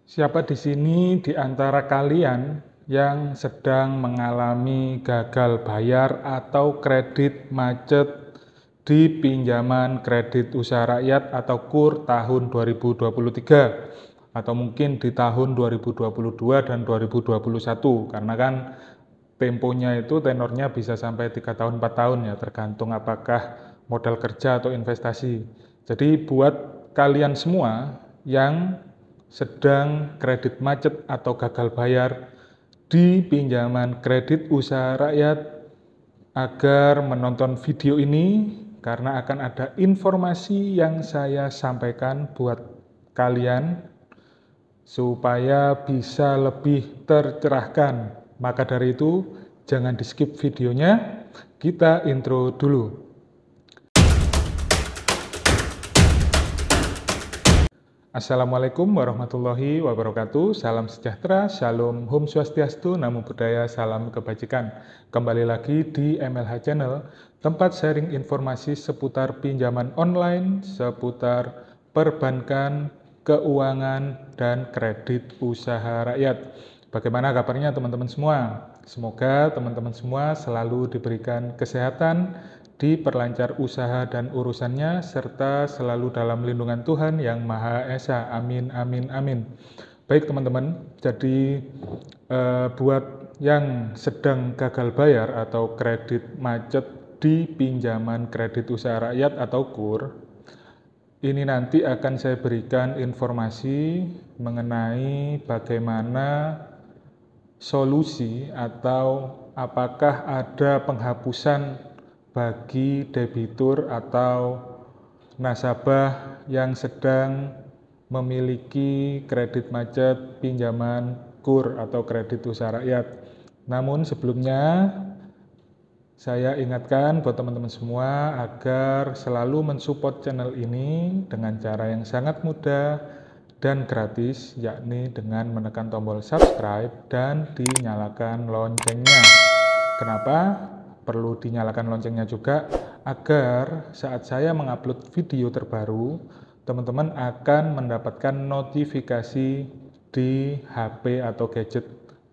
Siapa di sini di antara kalian yang sedang mengalami gagal bayar atau kredit macet di pinjaman kredit usaha rakyat atau KUR tahun 2023 atau mungkin di tahun 2022 dan 2021, karena kan temponya itu tenornya bisa sampai 3 tahun 4 tahun ya, tergantung apakah modal kerja atau investasi. Jadi buat kalian semua yang sedang kredit macet atau gagal bayar di pinjaman kredit usaha rakyat, agar menonton video ini karena akan ada informasi yang saya sampaikan buat kalian supaya bisa lebih tercerahkan. Maka dari itu, jangan di skip videonya, kita intro dulu. Assalamualaikum warahmatullahi wabarakatuh. Salam sejahtera, shalom, Om Swastiastu, Namo Buddhaya, salam kebajikan. Kembali lagi di MLH Channel, tempat sharing informasi seputar pinjaman online, seputar perbankan, keuangan, dan kredit usaha rakyat. Bagaimana kabarnya teman-teman semua? Semoga teman-teman semua selalu diberikan kesehatan, diperlancar usaha dan urusannya, serta selalu dalam lindungan Tuhan Yang Maha Esa. Amin, amin, amin. Baik teman-teman, jadi buat yang sedang gagal bayar atau kredit macet di pinjaman kredit usaha rakyat atau KUR, ini nanti akan saya berikan informasi mengenai bagaimana solusi atau apakah ada penghapusan bagi debitur atau nasabah yang sedang memiliki kredit macet pinjaman KUR atau kredit usaha rakyat. Namun sebelumnya saya ingatkan buat teman-teman semua agar selalu mensupport channel ini dengan cara yang sangat mudah dan gratis, yakni dengan menekan tombol subscribe dan dinyalakan loncengnya. Kenapa perlu dinyalakan loncengnya juga? Agar saat saya mengupload video terbaru, teman-teman akan mendapatkan notifikasi di HP atau gadget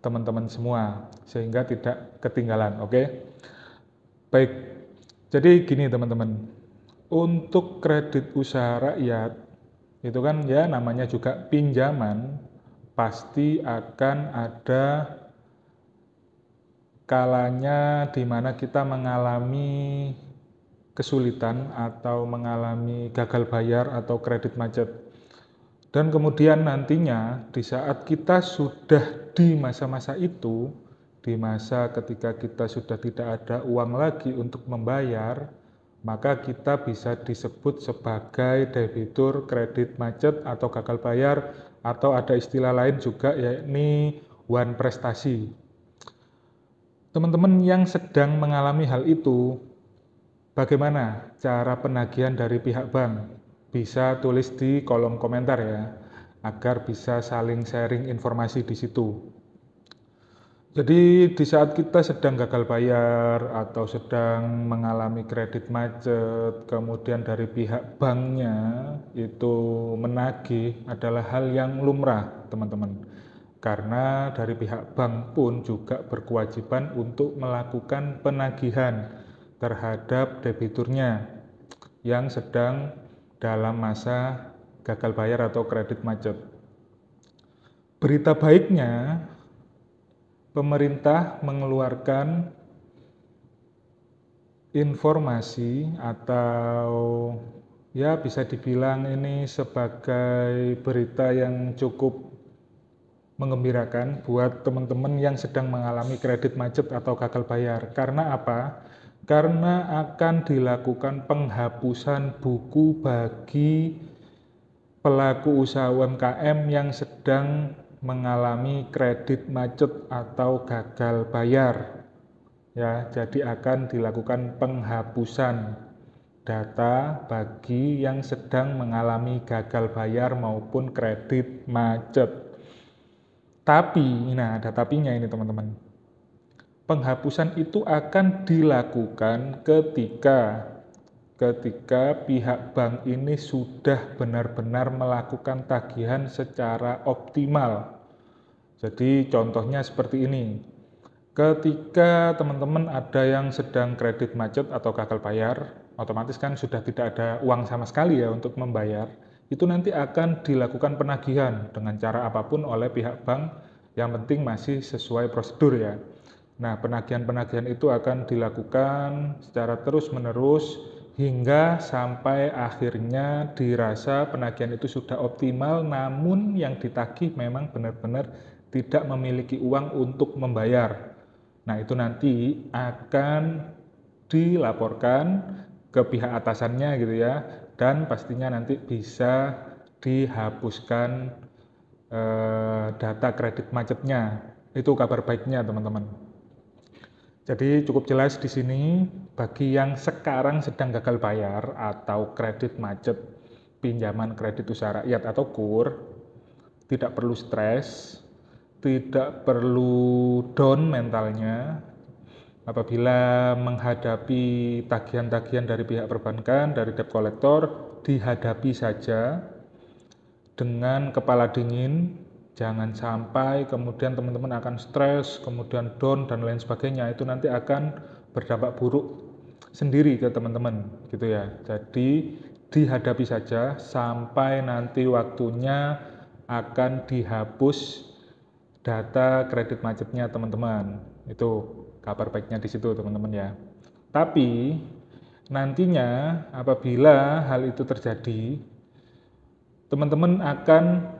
teman-teman semua, sehingga tidak ketinggalan, oke? Baik, jadi gini teman-teman, untuk kredit usaha rakyat, itu kan ya namanya juga pinjaman, pasti akan ada kalanya di mana kita mengalami kesulitan atau mengalami gagal bayar atau kredit macet. Dan kemudian nantinya di saat kita sudah di masa-masa itu, di masa ketika kita sudah tidak ada uang lagi untuk membayar, maka kita bisa disebut sebagai debitur kredit macet atau gagal bayar, atau ada istilah lain juga yakni wan prestasi. Teman-teman yang sedang mengalami hal itu, bagaimana cara penagihan dari pihak bank? Bisa tulis di kolom komentar ya, agar bisa saling sharing informasi di situ. Jadi di saat kita sedang gagal bayar atau sedang mengalami kredit macet, kemudian dari pihak banknya itu menagih, adalah hal yang lumrah teman-teman. Karena dari pihak bank pun juga berkewajiban untuk melakukan penagihan terhadap debiturnya yang sedang dalam masa gagal bayar atau kredit macet. Berita baiknya, pemerintah mengeluarkan informasi atau ya bisa dibilang ini sebagai berita yang cukup menggembirakan buat teman-teman yang sedang mengalami kredit macet atau gagal bayar. Karena apa? Karena akan dilakukan penghapusan buku bagi pelaku usaha UMKM yang sedang mengalami kredit macet atau gagal bayar. Ya, jadi akan dilakukan penghapusan data bagi yang sedang mengalami gagal bayar maupun kredit macet. Tapi, nah ada tapinya ini teman-teman. Penghapusan itu akan dilakukan ketika ketika pihak bank ini sudah benar-benar melakukan tagihan secara optimal. Jadi contohnya seperti ini. Ketika teman-teman ada yang sedang kredit macet atau gagal bayar, otomatis kan sudah tidak ada uang sama sekali ya untuk membayar. Itu nanti akan dilakukan penagihan dengan cara apapun oleh pihak bank, yang penting masih sesuai prosedur ya. Nah, penagihan-penagihan itu akan dilakukan secara terus-menerus hingga sampai akhirnya dirasa penagihan itu sudah optimal, namun yang ditagih memang benar-benar tidak memiliki uang untuk membayar. Nah, itu nanti akan dilaporkan ke pihak atasannya gitu ya, dan pastinya nanti bisa dihapuskan data kredit macetnya. Itu kabar baiknya, teman-teman. Jadi cukup jelas di sini bagi yang sekarang sedang gagal bayar atau kredit macet, pinjaman kredit usaha rakyat atau KUR, tidak perlu stres, tidak perlu down mentalnya apabila menghadapi tagihan-tagihan dari pihak perbankan, dari debt collector. Dihadapi saja dengan kepala dingin. Jangan sampai kemudian teman-teman akan stres, kemudian down dan lain sebagainya. Itu nanti akan berdampak buruk sendiri ke teman-teman gitu ya. Jadi dihadapi saja sampai nanti waktunya akan dihapus data kredit macetnya teman-teman. Itu kabar baiknya di situ teman-teman ya. Tapi nantinya apabila hal itu terjadi, teman-teman akan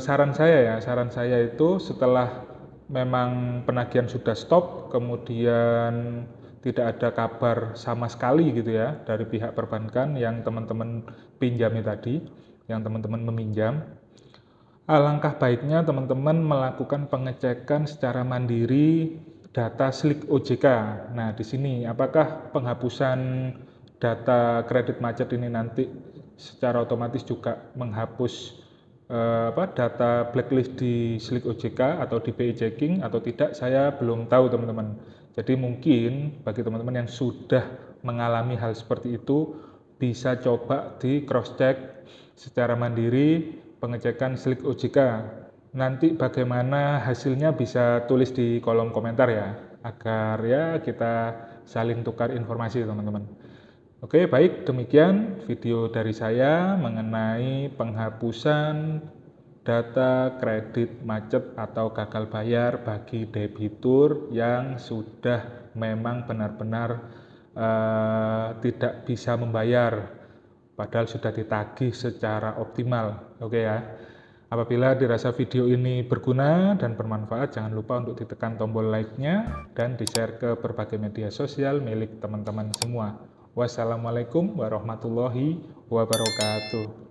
saran saya itu setelah memang penagihan sudah stop, kemudian tidak ada kabar sama sekali gitu ya dari pihak perbankan yang teman-teman pinjami tadi, yang teman-teman meminjam, alangkah baiknya teman-teman melakukan pengecekan secara mandiri data slik OJK. Nah, di sini apakah penghapusan data kredit macet ini nanti secara otomatis juga menghapus data blacklist di slik OJK atau di BI checking atau tidak, saya belum tahu teman-teman. Jadi mungkin bagi teman-teman yang sudah mengalami hal seperti itu, bisa coba di cross check secara mandiri pengecekan slik OJK. Nanti bagaimana hasilnya bisa tulis di kolom komentar ya, agar ya kita saling tukar informasi teman-teman. Oke, baik, demikian video dari saya mengenai penghapusan data kredit macet atau gagal bayar bagi debitur yang sudah memang benar-benar tidak bisa membayar, padahal sudah ditagih secara optimal. Oke ya, apabila dirasa video ini berguna dan bermanfaat, jangan lupa untuk ditekan tombol like-nya dan di-share ke berbagai media sosial milik teman-teman semua. Wassalamualaikum warahmatullahi wabarakatuh.